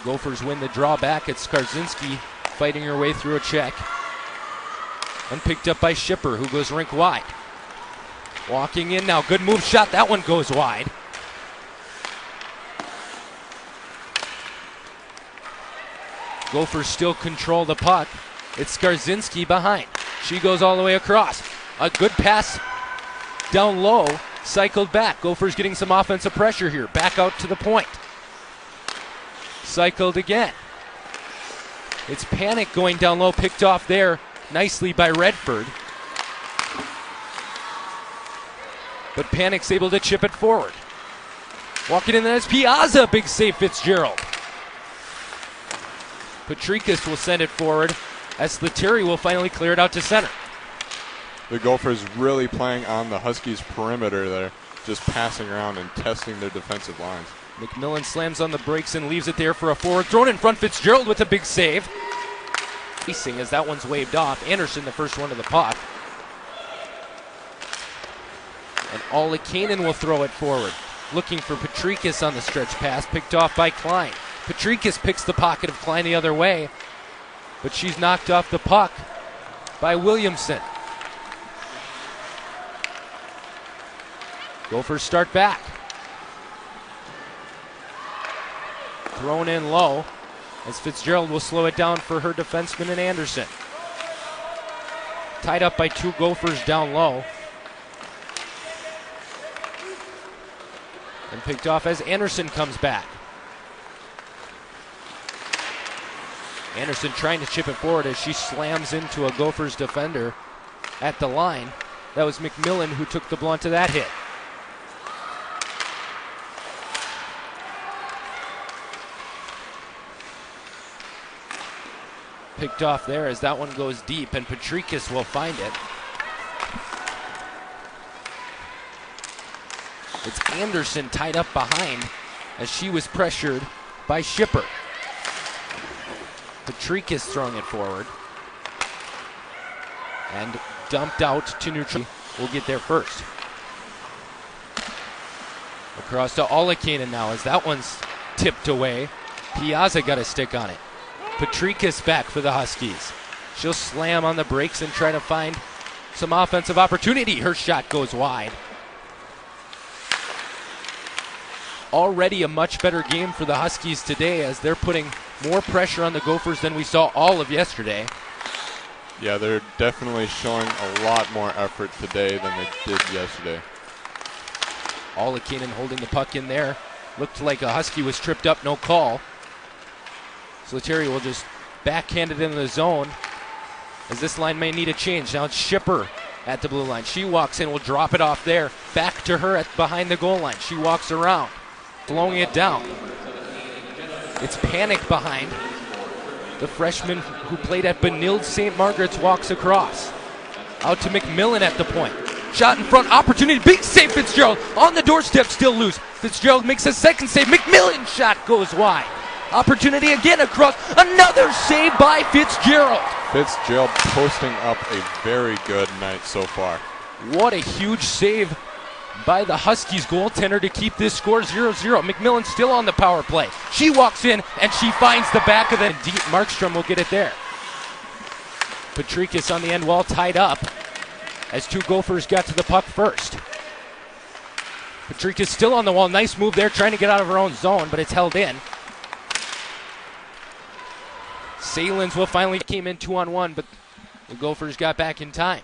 Gophers win the draw back. It's Skarzinski fighting her way through a check. And picked up by Shipper, who goes rink wide. Walking in now, good move shot, that one goes wide. Gophers still control the puck. It's Skarzinski behind. She goes all the way across. A good pass down low, cycled back. Gophers getting some offensive pressure here. Back out to the point. Cycled again. It's Panic going down low, picked off there nicely by Redford. But Panic's able to chip it forward. Walking in, there's Piazza, big save Fitzgerald. Potrykus will send it forward as Lettieri will finally clear it out to center. The Gophers really playing on the Huskies' perimeter there, just passing around and testing their defensive lines. McMillan slams on the brakes and leaves it there for a forward. Thrown in front, Fitzgerald with a big save. Racing as that one's waved off. Anderson the first one to the puck. And Olekainen will throw it forward. Looking for Potrykus on the stretch pass, picked off by Klein. Potrykus picks the pocket of Klein the other way, but she's knocked off the puck by Williamson. Gophers start back. Thrown in low as Fitzgerald will slow it down for her defenseman and Anderson. Tied up by two Gophers down low. And picked off as Anderson comes back. Anderson trying to chip it forward as she slams into a Gophers defender at the line. That was McMillan who took the blunt of that hit. Picked off there as that one goes deep, and Potrykus will find it. It's Anderson tied up behind as she was pressured by Shipper. Potrykus throwing it forward. And dumped out to neutral. We'll get there first. Across to Olekainen now as that one's tipped away. Piazza got a stick on it. Potrykus back for the Huskies. She'll slam on the brakes and try to find some offensive opportunity. Her shot goes wide. Already a much better game for the Huskies today as they're putting more pressure on the Gophers than we saw all of yesterday. Yeah, they're definitely showing a lot more effort today than they did yesterday. Olekainen holding the puck in there. Looked like a Husky was tripped up, no call. So Lettieri will just backhand it into the zone as this line may need a change. Now it's Shipper at the blue line. She walks in, will drop it off there. Back to her at behind the goal line. She walks around, flowing it down. It's Panic behind. The freshman who played at Benilde St. Margaret's walks across. Out to McMillan at the point. Shot in front, opportunity, big save Fitzgerald. On the doorstep, still loose. Fitzgerald makes a second save. McMillan shot goes wide. Opportunity again across. Another save by Fitzgerald. Fitzgerald posting up a very good night so far. What a huge save by the Huskies goaltender to keep this score 0-0. McMillan still on the power play. She walks in and she finds the back of the deep. Markstrom will get it there. Potrykus on the end wall tied up as two Gophers got to the puck first. Potrykus still on the wall. Nice move there, trying to get out of her own zone, but it's held in. Salins will finally came in 2-on-1, but the Gophers got back in time.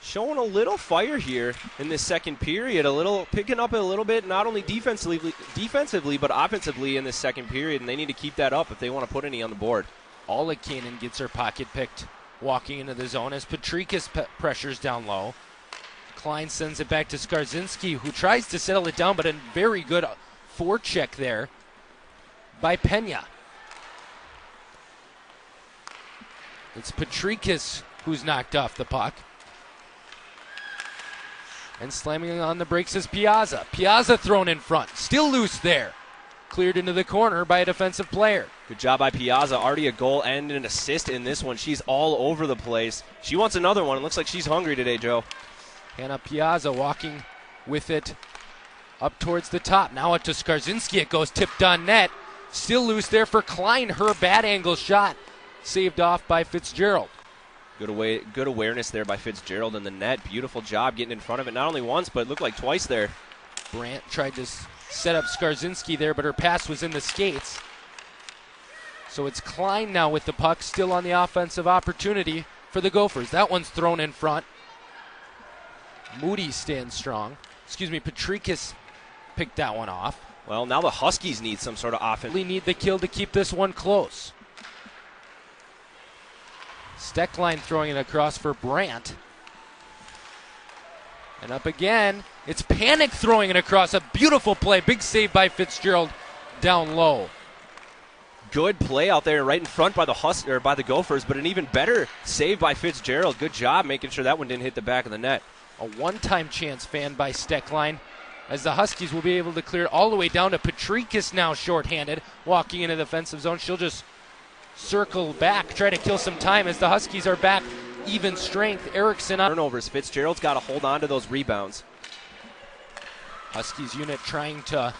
Showing a little fire here in this second period, picking up a little bit, not only defensively but offensively in this second period, and they need to keep that up if they want to put any on the board. Olekainen gets her pocket picked walking into the zone as Potrykus pressures down low. Klein sends it back to Skarzinski, who tries to settle it down, but a very good forecheck there by Pena. It's Potrykus who's knocked off the puck. And slamming on the brakes is Piazza. Piazza thrown in front. Still loose there. Cleared into the corner by a defensive player. Good job by Piazza. Already a goal and an assist in this one. She's all over the place. She wants another one. It looks like she's hungry today, Joe. Hannah Piazza walking with it up towards the top. Now it to Skarzinski. It goes tipped on net. Still loose there for Klein. Her bad angle shot saved off by Fitzgerald. Good awareness there by Fitzgerald in the net. Beautiful job getting in front of it, not only once, but it looked like twice there. Brandt tried to set up Skarzinski there, but her pass was in the skates. So it's Klein now with the puck, still on the offensive opportunity for the Gophers. That one's thrown in front. Moody stands strong. Potrykus picked that one off. Well, now the Huskies need some sort of offense. They need the kill to keep this one close. Steckline throwing it across for Brandt. And up again. It's Panic throwing it across. A beautiful play. Big save by Fitzgerald down low. Good play out there right in front by the Gophers, but an even better save by Fitzgerald. Good job making sure that one didn't hit the back of the net. A one-time chance fanned by Steckline, as the Huskies will be able to clear it all the way down to Potrykus, now shorthanded, walking into the defensive zone. She'll just circle back, try to kill some time as the Huskies are back even strength. Erickson on turnovers. Fitzgerald's got to hold on to those rebounds. Huskies unit trying to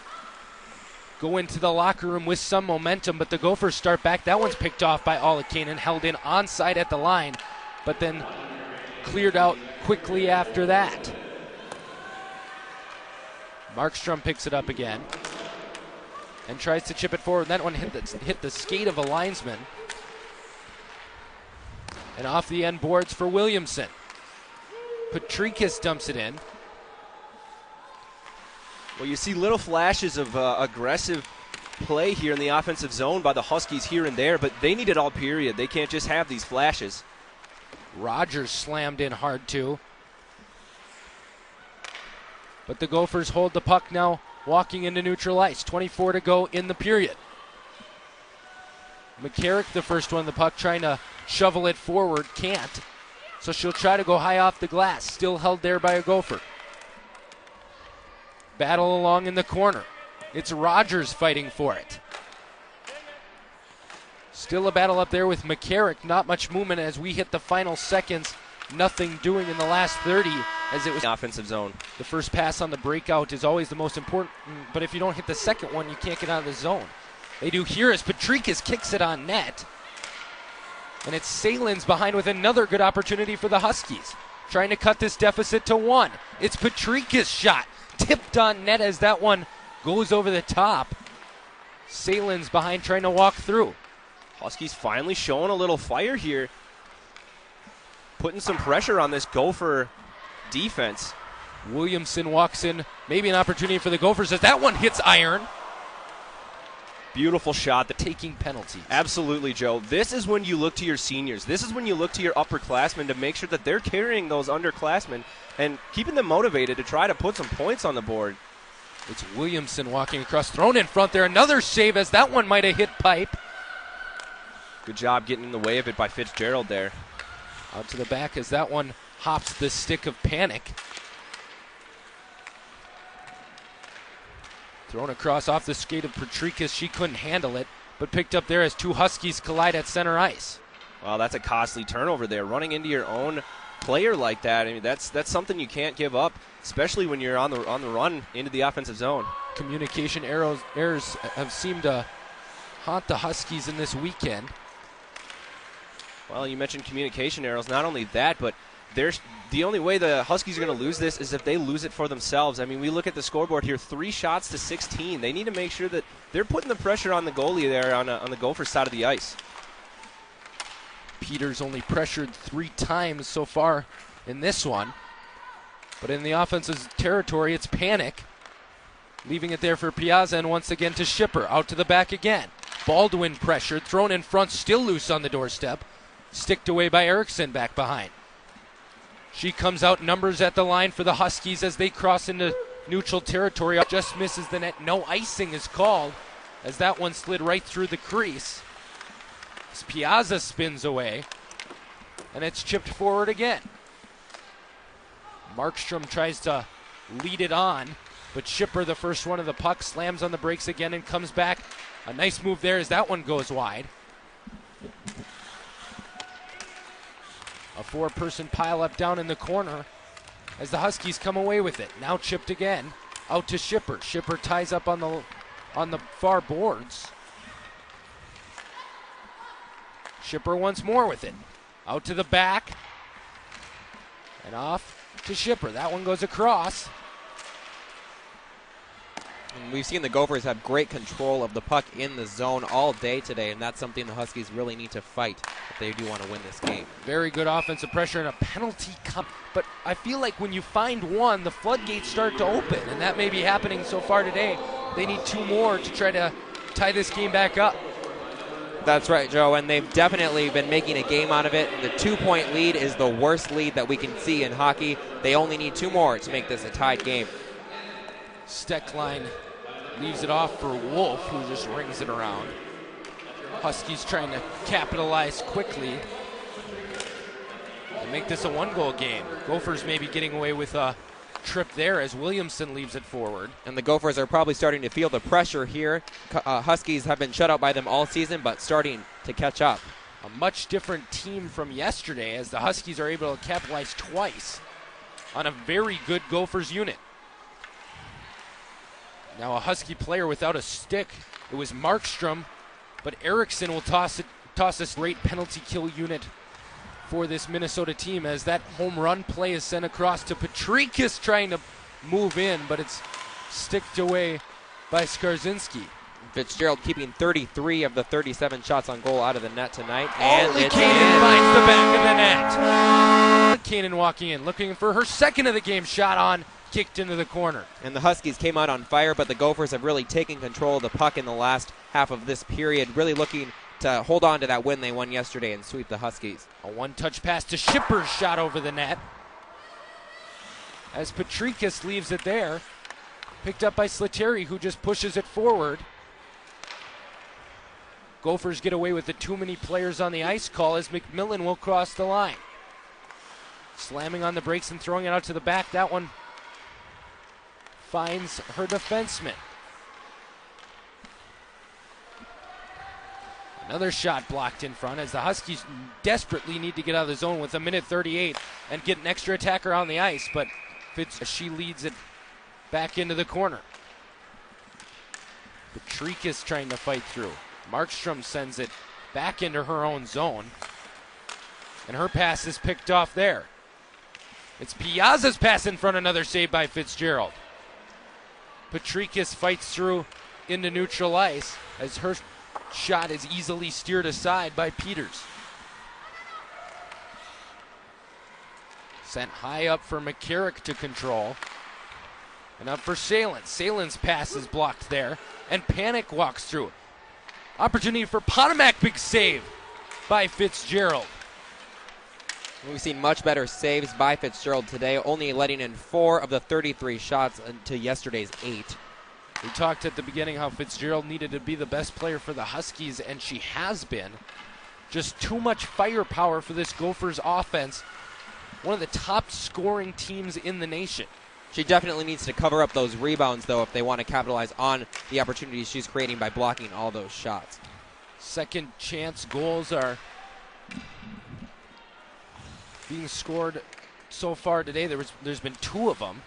go into the locker room with some momentum, but the Gophers start back. That one's picked off by Alakanen, held in onside at the line, but then cleared out quickly after that. Markstrom picks it up again and tries to chip it forward. That one hit the skate of a linesman. And off the end boards for Williamson. Potrykus dumps it in. Well, you see little flashes of aggressive play here in the offensive zone by the Huskies here and there, but they need it all period. They can't just have these flashes. Rogers slammed in hard too. But the Gophers hold the puck now, walking into neutral ice. 24 to go in the period. McCarrick, the first one, the puck trying to shovel it forward, can't. So she'll try to go high off the glass, still held there by a Gopher. Battle along in the corner. It's Rogers fighting for it. Still a battle up there with McCarrick. Not much movement as we hit the final seconds. Nothing doing in the last 30 as it was offensive zone. The first pass on the breakout is always the most important, but if you don't hit the second one, you can't get out of the zone. They do here as Potrykus kicks it on net. And it's Salins behind with another good opportunity for the Huskies. Trying to cut this deficit to 1. It's Potrykus' shot. Tipped on net as that one goes over the top. Salins behind trying to walk through. Huskies finally showing a little fire here. Putting some pressure on this Gopher defense. Williamson walks in. Maybe an opportunity for the Gophers as that one hits iron. Beautiful shot. Taking penalties. Absolutely, Joe. This is when you look to your seniors. This is when you look to your upperclassmen to make sure that they're carrying those underclassmen and keeping them motivated to try to put some points on the board. It's Williamson walking across, thrown in front there. Another save as that one might have hit pipe. Good job getting in the way of it by Fitzgerald there. Out to the back as that one hops the stick of Panic. Thrown across off the skate of Potrykus. She couldn't handle it, but picked up there as two Huskies collide at center ice. Well, that's a costly turnover there. Running into your own player like that, I mean, that's something you can't give up, especially when you're on the run into the offensive zone. Communication errors have seemed to haunt the Huskies in this weekend. Well, you mentioned communication errors. Not only that, but the only way the Huskies are going to lose this is if they lose it for themselves. I mean, we look at the scoreboard here, 3 shots to 16. They need to make sure that they're putting the pressure on the goalie there on the Gopher side of the ice. Peters only pressured 3 times so far in this one. But in the offensive territory, it's Panic. Leaving it there for Piazza and once again to Shipper. Out to the back again. Baldwin pressured, thrown in front, still loose on the doorstep. Sticked away by Erickson back behind. She comes out, numbers at the line for the Huskies as they cross into neutral territory. Just misses the net. No icing is called as that one slid right through the crease. As Piazza spins away, and it's chipped forward again. Markstrom tries to lead it on, but Shipper, the first one of the puck, slams on the brakes again and comes back. A nice move there as that one goes wide. A 4-person pile-up down in the corner as the Huskies come away with it. Now chipped again, out to Shipper. Shipper ties up on the far boards. Shipper once more with it. Out to the back. And off to Shipper. That one goes across. And we've seen the Gophers have great control of the puck in the zone all day today, and that's something the Huskies really need to fight if they do want to win this game. Very good offensive pressure and a penalty come. But I feel like when you find one, the floodgates start to open, and that may be happening so far today. They need 2 more to try to tie this game back up. That's right, Joe, and they've definitely been making a game out of it. The 2-point lead is the worst lead that we can see in hockey. They only need 2 more to make this a tied game. Steckline leaves it off for Wolf, who just rings it around. Huskies trying to capitalize quickly and make this a 1-goal game. Gophers maybe getting away with a trip there as Williamson leaves it forward. And the Gophers are probably starting to feel the pressure here. Huskies have been shut out by them all season, but starting to catch up. A much different team from yesterday as the Huskies are able to capitalize twice on a very good Gophers unit. Now a Husky player without a stick. It was Markstrom, but Erickson will toss this great penalty kill unit for this Minnesota team as that home run play is sent across to Potrykus trying to move in, but it's sticked away by Skarzinski. Fitzgerald keeping 33 of the 37 shots on goal out of the net tonight. And Kanan finds the back of the net. Kanan walking in, looking for her second of the game, shot on, kicked into the corner. And the Huskies came out on fire, but the Gophers have really taken control of the puck in the last half of this period, really looking to hold on to that win they won yesterday and sweep the Huskies. A one-touch pass to Shipper's shot over the net. As Potrykus leaves it there, picked up by Slattery, who just pushes it forward. Gophers get away with the too many players on the ice call as McMillan will cross the line. Slamming on the brakes and throwing it out to the back. That one finds her defenseman. Another shot blocked in front as the Huskies desperately need to get out of the zone with 1:38 and get an extra attacker on the ice, but she leads it back into the corner. Potrykus trying to fight through. Markstrom sends it back into her own zone, and her pass is picked off there. It's Piazza's pass in front, another save by Fitzgerald. Potrykus fights through into neutral ice as her shot is easily steered aside by Peters. Sent high up for McCarrick to control. And up for Salins. Salins' pass is blocked there, and Panic walks through. Opportunity for Potomac, big save by Fitzgerald. We've seen much better saves by Fitzgerald today, only letting in 4 of the 33 shots to yesterday's 8. We talked at the beginning how Fitzgerald needed to be the best player for the Huskies, and she has been. Just too much firepower for this Gophers offense. One of the top scoring teams in the nation. She definitely needs to cover up those rebounds, though, if they want to capitalize on the opportunities she's creating by blocking all those shots. Second chance goals are being scored so far today. There's been 2 of them.